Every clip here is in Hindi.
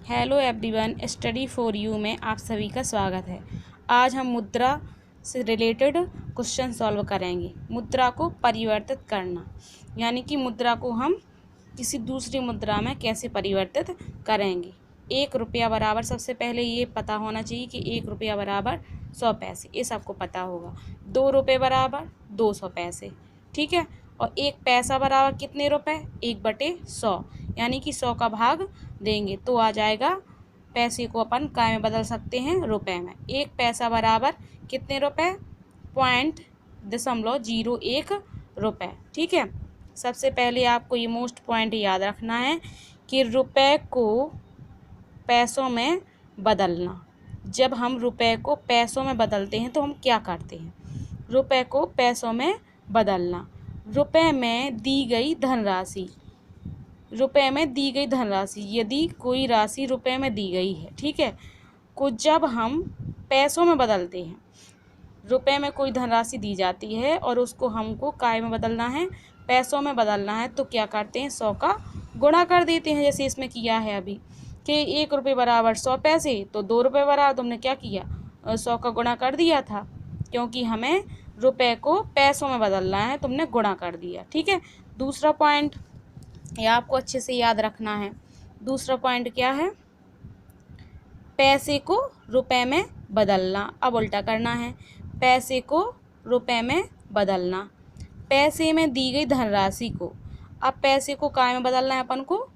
Hello everyone, study for you में आप सभी का स्वागत है। आज हम मुद्रा से रिलेटेड क्वेश्चन सॉल्व करेंगे। मुद्रा को परिवर्तित करना, यानी कि मुद्रा को हम किसी दूसरी मुद्रा में कैसे परिवर्तित करेंगे। 1 रुपया बराबर, सबसे पहले ये पता होना चाहिए कि 1 रुपया बराबर 100 पैसे, ये सबको पता होगा। 2 रुपये बराबर 200 पैसे, ठीक है। और 1 पैसा बराबर कितने रुपए? 1/100, यानी कि 100 का भाग देंगे तो आ जाएगा, पैसे को अपन काय में बदल सकते हैं, रुपए में। 1 पैसा बराबर कितने रुपए? 0.01 रुपए, ठीक है। सबसे पहले आपको ये मोस्ट पॉइंट याद रखना है कि रुपए को पैसों में बदलना। जब हम रुपए को पैसों में बदलते हैं तो हम क्या करते हैं? रुपए को पैसों में बदलना, रुपए में दी गई धनराशि, रुपए में दी गई धनराशि, यदि कोई राशि रुपए में दी गई है, ठीक है, को जब हम पैसों में बदलते हैं, रुपए में कोई धनराशि दी जाती है और उसको हमको काय में बदलना है, पैसों में बदलना है, तो क्या करते हैं? 100 का गुणा कर देते हैं, जैसे इसमें किया है अभी कि 1 रुपये बराबर 100 पैसे, तो 2 रुपये बराबर तुमने क्या किया? 100 का गुणा कर दिया था, क्योंकि हमें रुपए को पैसों में बदलना है, तुमने गुणा कर दिया, ठीक है। दूसरा पॉइंट ये आपको अच्छे से याद रखना है। दूसरा पॉइंट क्या है? पैसे को रुपए में बदलना। अब उल्टा करना है, पैसे को रुपए में बदलना, पैसे में दी गई धनराशि को, अब पैसे को काय में बदलना है अपन को?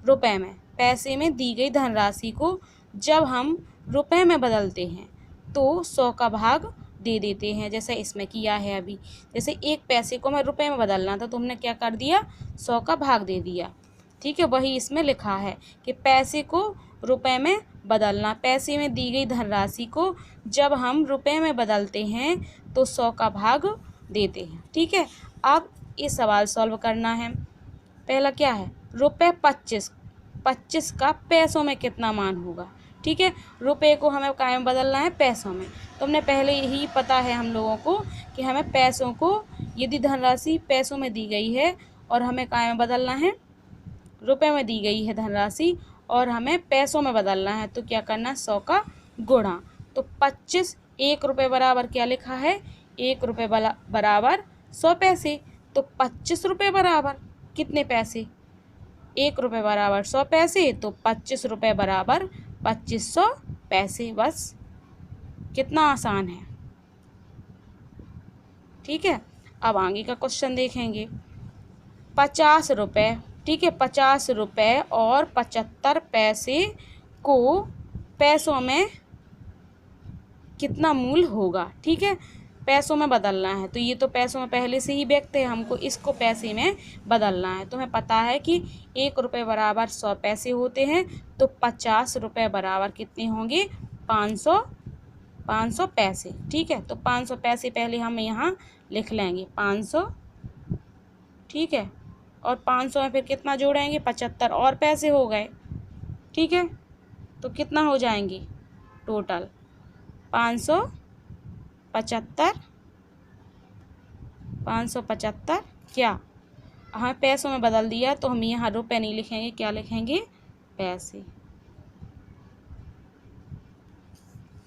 रुपए में। पैसे में दी गई धनराशि को जब हम रुपए में बदलते हैं तो 100 का भाग दे देते हैं, जैसे इसमें किया है अभी। जैसे 1 पैसे को मैं रुपए में बदलना था तो हमने क्या कर दिया? 100 का भाग दे दिया, ठीक है। वही इसमें लिखा है कि पैसे को रुपए में बदलना, पैसे में दी गई धनराशि को जब हम रुपए में बदलते हैं तो 100 का भाग देते हैं, ठीक है। अब ये सवाल सॉल्व करना है। पहला क्या है? रुपये 25 का पैसों में कितना मान होगा, ठीक है। रुपए को हमें काय में बदलना है? पैसों में। तो हमने पहले यही पता है हम लोगों को कि हमें पैसों को, यदि धनराशि पैसों में दी गई है और हमें काय में बदलना है? रुपए में दी गई है धनराशि और हमें पैसों में बदलना है, तो क्या करना है? 100 का गुणा। तो 25, 1 रुपये बराबर क्या लिखा है? 1 रुपये बराबर 100 पैसे, तो 25 रुपये बराबर कितने पैसे? 1 रुपये बराबर 100 पैसे, तो 25 रुपये बराबर 2500 पैसे। बस, कितना आसान है, ठीक है। अब आगे का क्वेश्चन देखेंगे। 50 रुपये, ठीक है, 50 रुपये और 75 पैसे को पैसों में कितना मूल्य होगा, ठीक है। पैसों में बदलना है, तो ये तो पैसों में पहले से ही व्यक्त है, हमको इसको पैसे में बदलना है। तो हमें पता है कि 1 रुपये बराबर 100 पैसे होते हैं, तो 50 रुपये बराबर कितने होंगे? 500 पैसे, ठीक है। तो 500 पैसे पहले हम यहाँ लिख लेंगे, 500, ठीक है। और 500 में फिर कितना जोड़ेंगे? 75 और पैसे हो गए, ठीक है। तो कितना हो जाएंगे टोटल? 575 क्या हमें पैसों में बदल दिया, तो हम यहाँ रुपए नहीं लिखेंगे, क्या लिखेंगे? पैसे,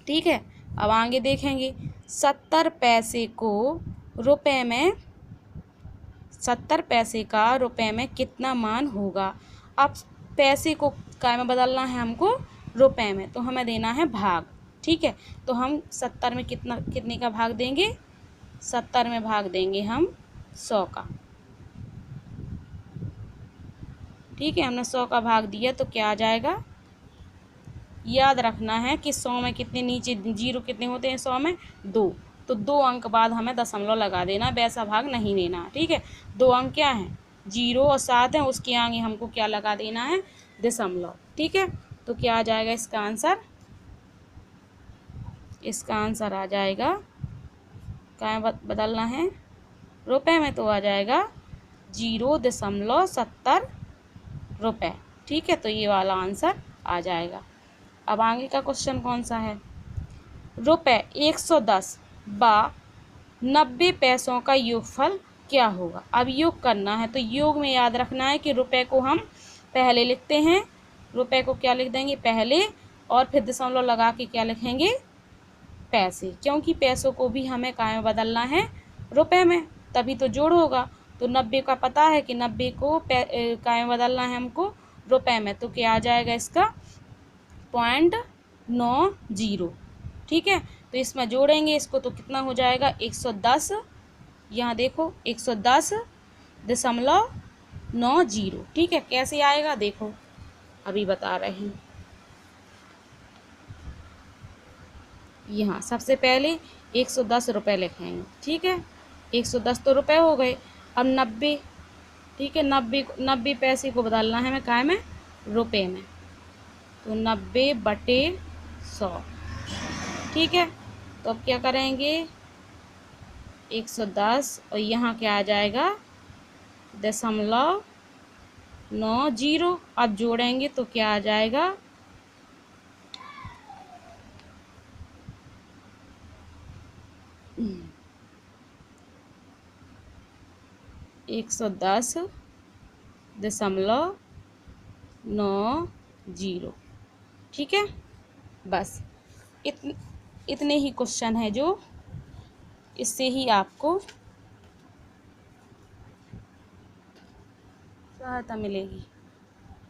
ठीक है। अब आगे देखेंगे। 70 पैसे को रुपए में, 70 पैसे का रुपए में कितना मान होगा? अब पैसे को काय में बदलना है हमको? रुपए में, तो हमें देना है भाग, ठीक है। तो हम 70 में कितने का भाग देंगे? 70 में भाग देंगे हम 100 का, ठीक है। हमने 100 का भाग दिया तो क्या आ जाएगा? याद रखना है कि 100 में कितने नीचे जीरो कितने होते हैं? 100 में 2, तो 2 अंक बाद हमें दशमलव लगा देना, वैसा भाग नहीं देना, ठीक है। 2 अंक क्या हैं? 0 और 7 है, उसके आगे हमको क्या लगा देना है? दशमलव, ठीक है। तो क्या आ जाएगा इसका आंसर? इसका आंसर आ जाएगा, क्या बदलना है? रुपए में, तो आ जाएगा 0.70 रुपये, ठीक है। तो ये वाला आंसर आ जाएगा। अब आगे का क्वेश्चन कौन सा है? रुपये 110 बा 90 पैसों का योगफल क्या होगा? अब योग करना है, तो योग में याद रखना है कि रुपए को हम पहले लिखते हैं रुपए को क्या लिख देंगे पहले, और फिर दशमलव लगा के क्या लिखेंगे पैसे, क्योंकि पैसों को भी हमें काय में बदलना है रुपए में, तभी तो जोड़ होगा। तो 90 का पता है कि 90 को काय में बदलना है हमको रुपए में, तो क्या आ जाएगा इसका 0.90। ठीक है, तो इसमें जोड़ेंगे इसको तो कितना हो जाएगा 110, यहाँ देखो 110.90। ठीक है, कैसे आएगा देखो अभी बता रहे हैं। यहाँ सबसे पहले 110 रुपये लिखेंगे। ठीक है, 110 तो रुपये हो गए। अब 90, ठीक है, 90 पैसे को बदलना है हमें काय में रुपए में, तो 90/100। ठीक है, तो अब क्या करेंगे 110 और यहाँ क्या आ जाएगा 0.90। अब जोड़ेंगे तो क्या आ जाएगा 110.90। ठीक है, बस इतने ही क्वेश्चन है जो इससे ही आपको सहायता मिलेगी।